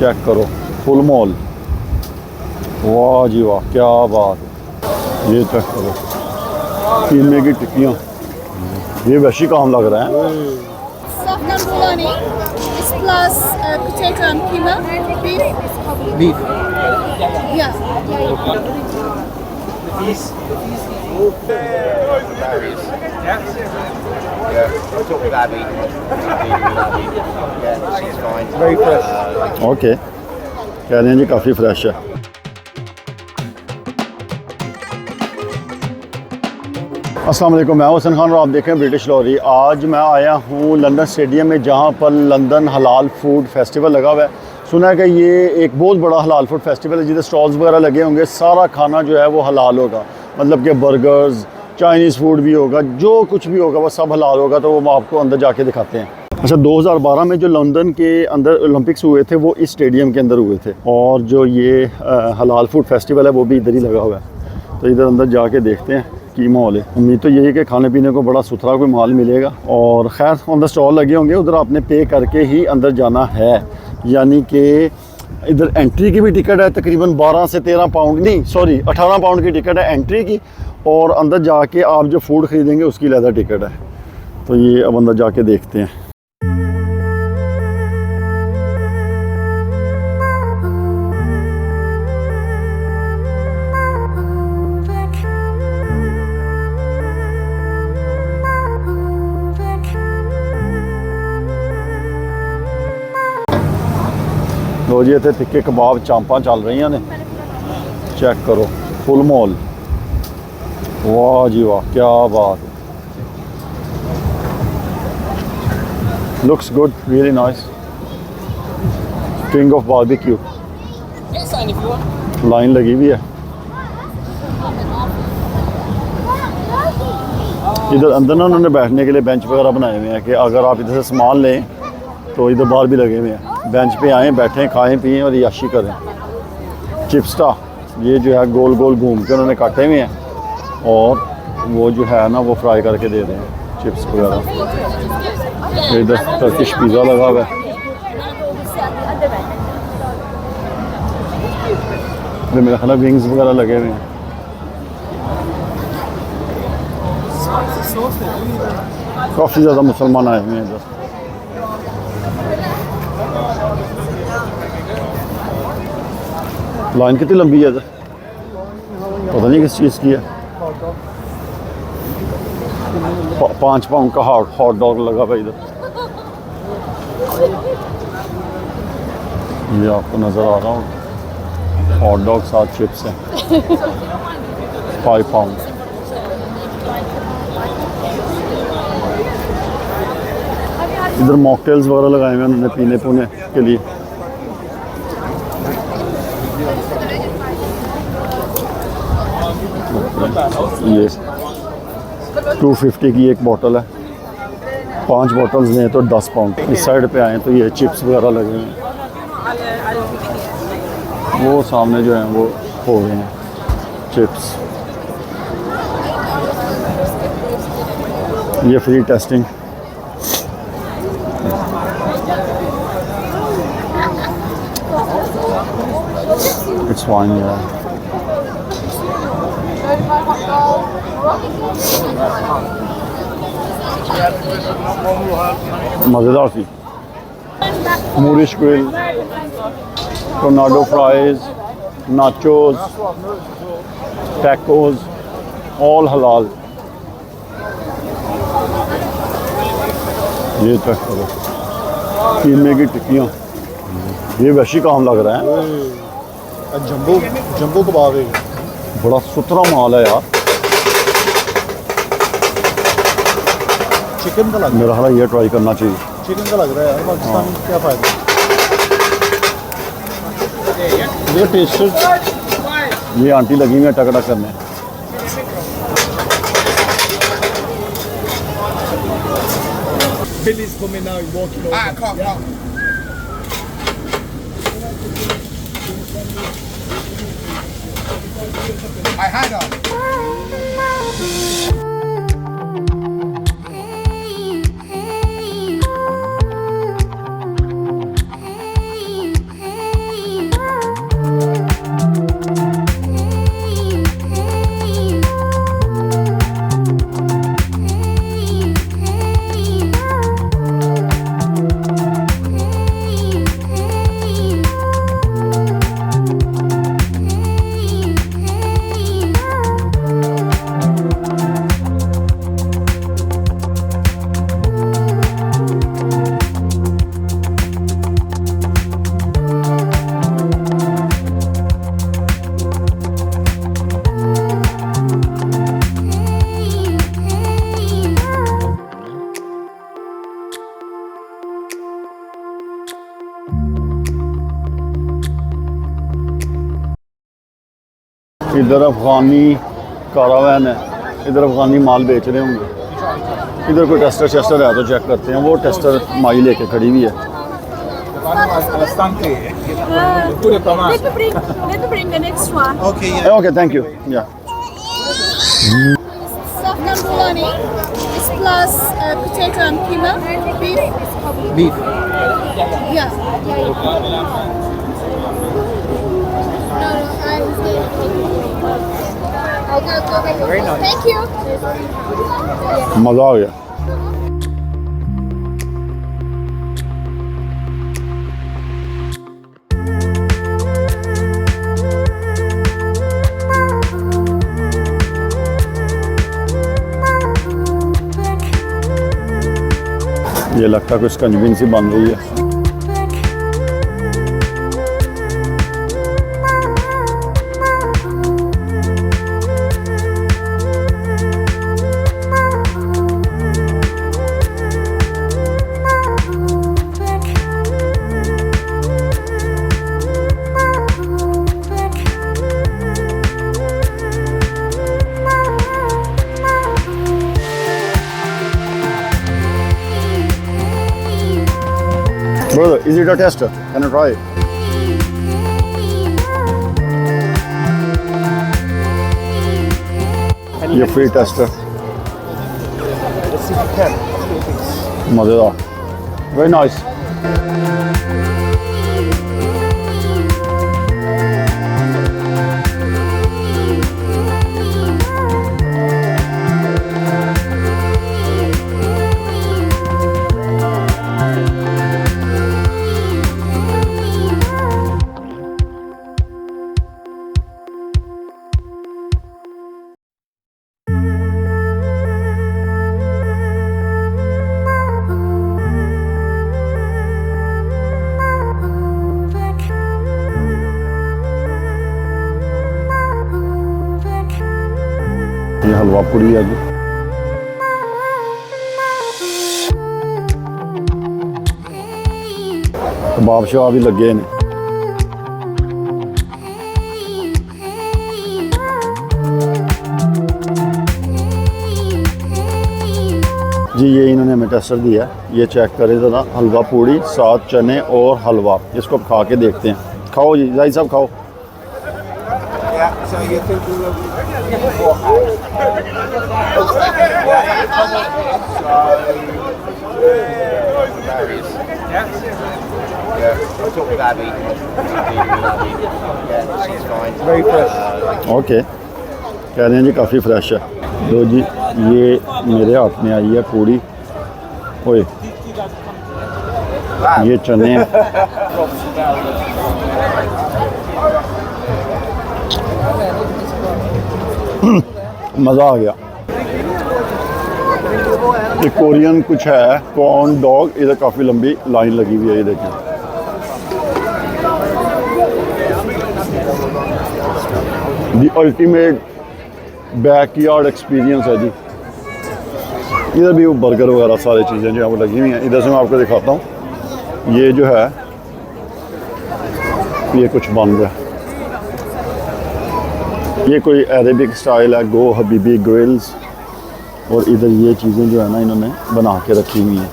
Check करो, full mall. वाह जी वाह, क्या बात है। ये चेक करो, कीमे की टिक्कियाँ, ये वैसे काम लग रहा है। ओके, कह रहे हैं जी काफ़ी फ्रेश है। अस्सलाम वालेकुम, मैं हसन खान और आप देख रहे हैं ब्रिटिश लॉरी। आज मैं आया हूँ लंदन स्टेडियम में, जहाँ पर लंदन हलाल फूड फेस्टिवल लगा हुआ है। सुना है कि ये एक बहुत बड़ा हलाल फूड फेस्टिवल है जिधर स्टॉल्स वगैरह लगे होंगे। सारा खाना जो है वो हलाल होगा, मतलब कि बर्गर्स, चाइनीज़ फूड भी होगा, जो कुछ भी होगा वो सब हलाल होगा। तो वो आपको अंदर जाके दिखाते हैं। अच्छा, 2012 में जो लंदन के अंदर ओलंपिक्स हुए थे वो इस स्टेडियम के अंदर हुए थे, और जो ये हलाल फूड फेस्टिवल है वो भी इधर ही लगा हुआ है। तो इधर अंदर जाके देखते हैं की माहौल है। उम्मीद तो यही है कि खाने पीने को बड़ा सुथरा कोई माल मिलेगा। और ख़ैर ऑन द स्टॉल लगे होंगे, उधर आपने पे करके ही अंदर जाना है। यानी कि इधर एंट्री की भी टिकट है, तकरीबन 12 से 13 पाउंड, नहीं सॉरी 18 पाउंड की टिकट है एंट्री की, और अंदर जाके आप जो फूड ख़रीदेंगे उसकी अलग टिकट है। तो ये अब अंदर जाके देखते हैं। लो जी, इतने तिक्के कबाब चांपा चल रही ने, चेक करो, फुल मॉल। वाह जी वाह, क्या बात है। Looks good, really nice. King of barbecue, line लगी हुई है। इधर अंदर ना उन्होंने बैठने के लिए बेंच वगैरह बनाए हुए हैं कि अगर आप इधर से सामान लें तो इधर बाहर भी लगे हुए हैं। बेंच पे आएँ, बैठें, खाएं पिएँ और याशी करें। चिप्सटा, ये जो है गोल गोल घूम के उन्होंने काटे हुए हैं, और वो जो है ना वो फ्राई करके दे रहे हैं चिप्स वगैरह। इधर टर्किश पिज़्ज़ा लगा हुआ है। इधर मेरा ख्याल विंग्स वगैरह लगे हुए हैं। काफ़ी ज़्यादा मुसलमान आए हुए हैं इधर। लाइन कितनी लंबी है इधर, पता नहीं किस चीज़ की है। 5 पाउंड का हॉट डॉग लगा हुआ इधर। ये आपको नज़र आ रहा हूँ, हॉट डॉग साथ चिप्स हैं। 5 पाउंड। इधर मॉकटेल्स वगैरह लगाए हुए हैं उन्होंने पीने पुने के लिए। ये 250 की एक बोतल है, 5 बोतल्स लें तो 10 पाउंड। इस साइड पे आए तो ये चिप्स वगैरह लगे हुए हैं। वो सामने जो है वो हो रहे हैं चिप्स। ये फ्री टेस्टिंग। इट्स फाइन यार। मज़ेदार थी। Moorish grill, tornado fries, nachos, tacos, all हलाल। ये चेक करो, कीमे की टिक्कियाँ, ये वैसे काम लग रहा है। जंबो कबाब है, बड़ा सुथरा माल है यार। चिकन का लग, मेरा ख्याल ये ट्राई करना चाहिए। चिकन का लग रहा है यार, पाकिस्तान में क्या फ़ायदा। ये टेस्ट, ये आंटी लगी हुई है टकड़ा करने। Billy's coming now, he's walking over. Come. I had her. इधर अफ़गानी कारावैन है, इधर अफ़गानी माल बेच रहे होंगे। इधर कोई टेस्टर शेस्टर है तो चेक करते हैं। वो टेस्टर माई लेके खड़ी हुई है। Let me bring the next one. Okay, yeah. Okay thank you या Safran bolani is plus potato and keema. Beef. Yeah. No, I'll go back. Very nice. Thank you. मज़ा आ गया। ये लगता है कुछ कंजबिन सी बन रही है। Brother, is it a tester? Can I try it? ये फ्री टेस्टर मज़ेदार, वेरी नाइस। ये हलवा पूड़ी है जी। कबाब शाह भी लगे ने। जी ये इन्होंने हमें टेस्टर दिया, ये चेक करें ज़रा। हलवा पूड़ी, साथ चने और हलवा, इसको अब खा के देखते हैं। खाओ जी जाहिद साहब खाओ। So you think we will Very fresh. Okay कह रहे हैं जी काफ़ी फ्रेश है। तो जी ये मेरे हाथ में आई है पूड़ी। ओए ये चने मज़ा आ गया। ये कोरियन कुछ है, कॉर्न डॉग। इधर काफ़ी लंबी लाइन लगी हुई है, ये देखें। दी अल्टीमेट बैकयार्ड एक्सपीरियंस है जी। इधर भी वो बर्गर वगैरह सारी चीज़ें जो है वो लगी हुई हैं। इधर से मैं आपको दिखाता हूँ। ये जो है ये कुछ बन रहा है, ये कोई अरेबिक स्टाइल है, गो हबीबी ग्रिल्स। और इधर ये चीज़ें जो है ना इन्होंने बना के रखी हुई हैं।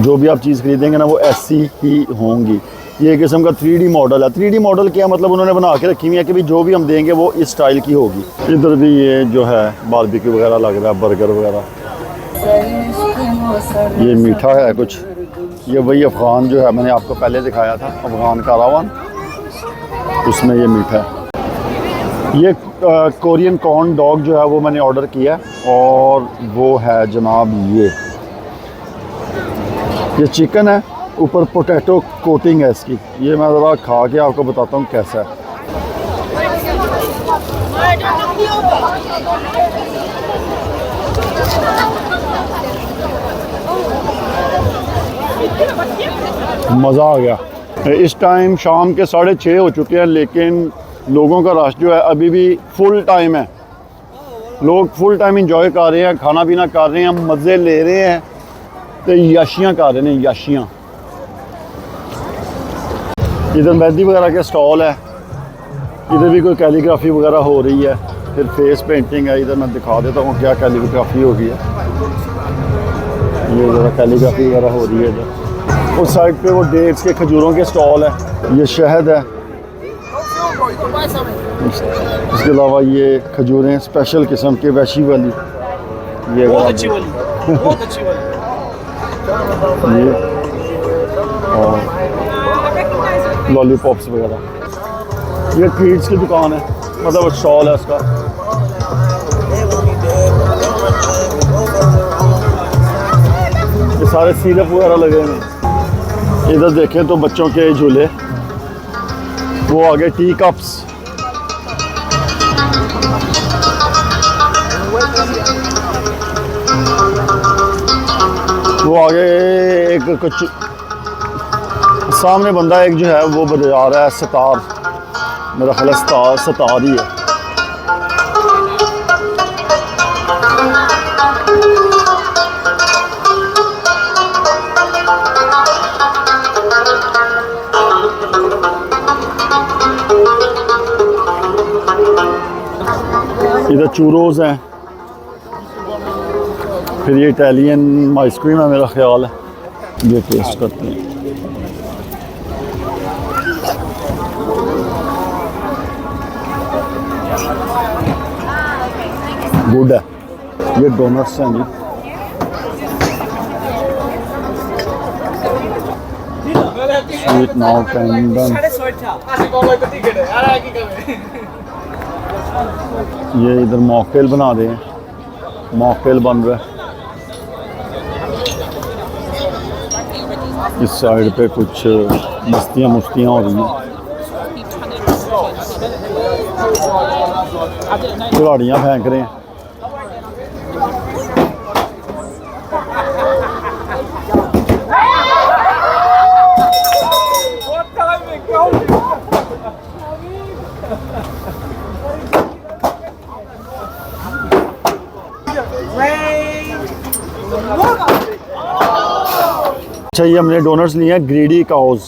जो भी आप चीज़ खरीदेंगे ना वो ऐसी ही होंगी। ये एक किस्म का 3D मॉडल है। 3D मॉडल क्या मतलब, उन्होंने बना के रखी हुई है कि भाई जो भी हम देंगे वो इस स्टाइल की होगी। इधर भी ये जो है बारबेक्यू वगैरह लग रहा है, बर्गर वगैरह। ये मीठा है कुछ, ये वही अफ़गान जो है मैंने आपको पहले दिखाया था, अफ़गान कारावान, उसमें ये मीठा है। ये कोरियन कॉर्न डॉग जो है वो मैंने ऑर्डर किया और वो है जनाब ये चिकन है, ऊपर पोटैटो कोटिंग है इसकी। ये मैं ज़रा खा के आपको बताता हूँ कैसा है। मज़ा आ गया। इस टाइम शाम के 6:30 हो चुके हैं, लेकिन लोगों का रश जो है अभी भी फुल टाइम है। लोग फुल टाइम इंजॉय कर रहे हैं, खाना पीना कर रहे हैं, मज़े ले रहे हैं, तो याशियाँ कर रहे हैं, याशियाँ। इधर मेहंदी वगैरह के स्टॉल है, इधर भी कोई कैलीग्राफी वगैरह हो रही है, फिर फेस पेंटिंग है। इधर मैं दिखा देता हूँ क्या कैलीग्राफी हो गई है। ये ज़रा कैलीग्राफी वगैरह हो रही है इधर। उस साइड पे वो डेट्स के खजूरों के स्टॉल है, ये शहद है। इसके अलावा ये खजूरें स्पेशल किस्म के वैशी वाली, ये बहुत अच्छी वाली, बहुत अच्छी वाली। ये और लॉलीपॉप्स वगैरह। ये ट्रीट्स की दुकान है, मतलब स्टॉल है इसका। ये सारे सिरप वगैरह लगे हैं। इधर देखें तो बच्चों के झूले, वो आगे टी कप्स, वो आगे एक कुछ सामने बंदा एक जो है वो बजा रहा है सितार, मेरा ख्याल है सितार ही है। इधर चूरोज हैं, फिर ये इटालियन आइसक्रीम है मेरा ख्याल है, ये टेस्ट करते हैं। गुड है। ये डोनट्स हैं जी, स्वीट नाउ टेंडन। ये इधर मॉकटेल बना रहे हैं, मॉकटेल बन रहा है। इस साइड पे कुछ मस्तियाँ मुस्तियाँ हो रही हैं, खिलाड़ियाँ फेंक रहे हैं। अच्छा, ये हमने डोनट्स लिए हैं ग्रीडी काउज,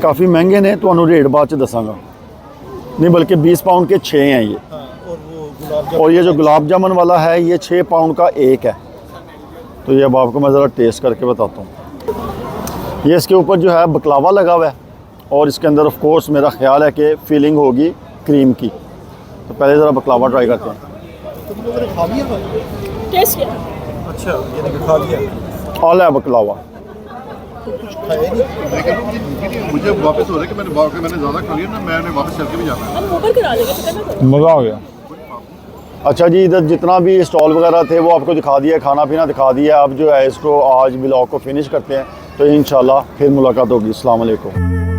काफ़ी महंगे ने, तो रेट बाद च दसांगा। नहीं बल्कि 20 पाउंड के 6 हैं ये। और ये जो गुलाब जामुन वाला है ये 6 पाउंड का एक है। तो ये अब आपको मैं ज़रा टेस्ट करके बताता हूँ। ये इसके ऊपर जो है बकलावा लगा हुआ है, और इसके अंदर ऑफ कोर्स मेरा ख्याल है कि फीलिंग होगी क्रीम की। तो पहले ज़रा बकलावा ट्राई करते हैं। टेस्ट किया? अच्छा, ये खा लिया। आला है बकलावा। मुझे वापस हो रहा है कि मैंने ज़्यादा खा लिया ना, मैंने वापस चल के भी जाना है। हम ऊपर करा लेंगे, मज़ा आ गया। अच्छा जी, इधर जितना भी स्टॉल वगैरह थे वो आपको दिखा दिया, खाना पीना दिखा दिया। अब जो है इसको आज व्लॉग को फिनिश करते हैं, तो इंशाल्लाह फिर मुलाकात होगी। अस्सलाम वालेकुम।